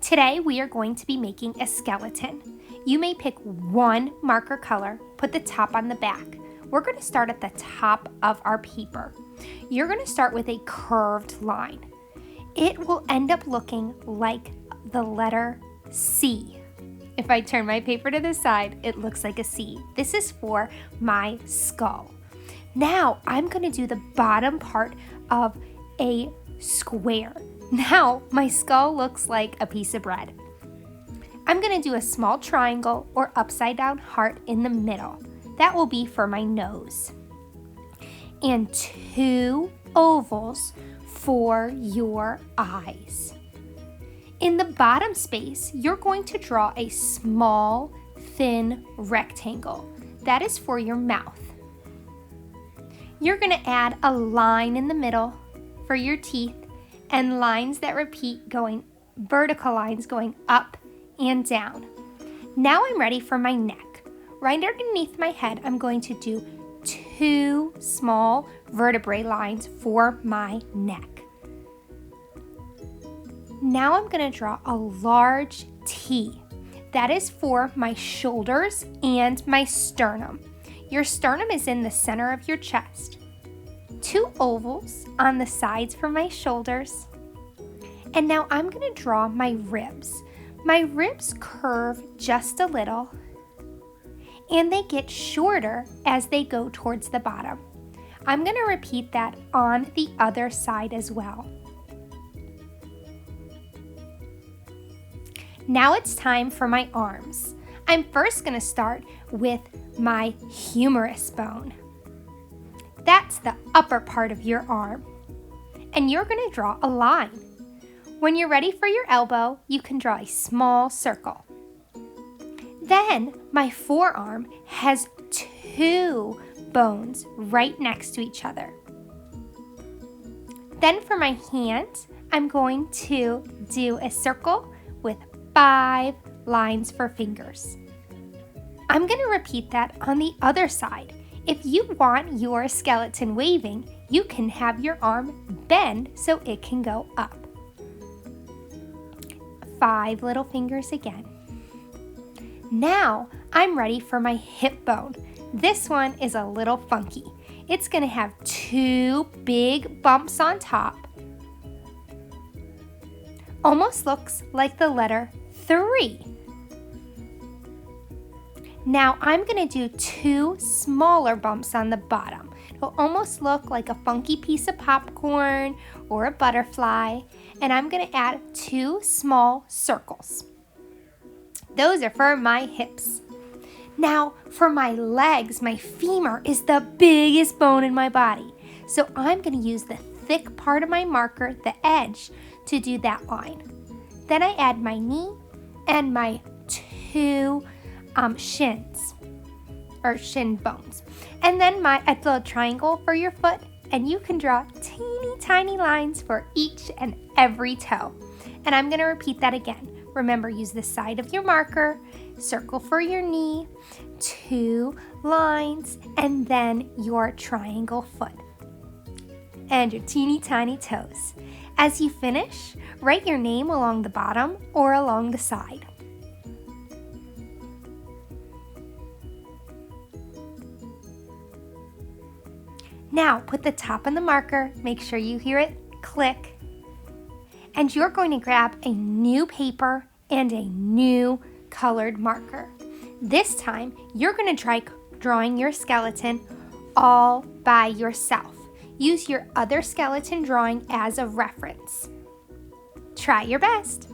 Today we are going to be making a skeleton. You may pick one marker color, put the top on the back. We're going to start at the top of our paper. You're going to start with a curved line. It will end up looking like the letter C. If I turn my paper to the side, it looks like a C. This is for my skull. Now I'm going to do the bottom part of a square. Now my skull looks like a piece of bread. I'm going to do a small triangle or upside down heart in the middle. That will be for my nose. And 2 ovals for your eyes. In the bottom space, you're going to draw a small, thin rectangle. That is for your mouth. You're going to add a line in the middle for your teeth and lines that repeat vertical lines going up and down. Now I'm ready for my neck. Right underneath my head, I'm going to do 2 small vertebrae lines for my neck. Now I'm going to draw a large T. That is for my shoulders and my sternum. Your sternum is in the center of your chest. 2 ovals on the sides for my shoulders. And now I'm going to draw my ribs. My ribs curve just a little, and they get shorter as they go towards the bottom. I'm going to repeat that on the other side as well. Now it's time for my arms. I'm first going to start with my humerus bone. That's the upper part of your arm. And you're going to draw a line. When you're ready for your elbow, you can draw a small circle. Then my forearm has 2 bones right next to each other. Then for my hand, I'm going to do a circle with 5 lines for fingers. I'm going to repeat that on the other side. If you want your skeleton waving, you can have your arm bend so it can go up. 5 little fingers again. Now I'm ready for my hip bone. This one is a little funky. It's going to have 2 big bumps on top. Almost looks like the letter 3. Now I'm going to do 2 smaller bumps on the bottom. It'll almost look like a funky piece of popcorn or a butterfly. And I'm going to add 2 small circles. Those are for my hips. Now for my legs, my femur is the biggest bone in my body. So I'm going to use the thick part of my marker, the edge, to do that line. Then I add my knee and my 2 shins or shin bones. And then a little triangle for your foot, and you can draw teeny tiny lines for each and every toe. And I'm going to repeat that again. Remember, use the side of your marker, circle for your knee, 2 lines, and then your triangle foot. And your teeny tiny toes. As you finish, write your name along the bottom or along the side. Now put the top on the marker, make sure you hear it click, and you're going to grab a new paper and a new colored marker. This time, you're going to try drawing your skeleton all by yourself. Use your other skeleton drawing as a reference. Try your best.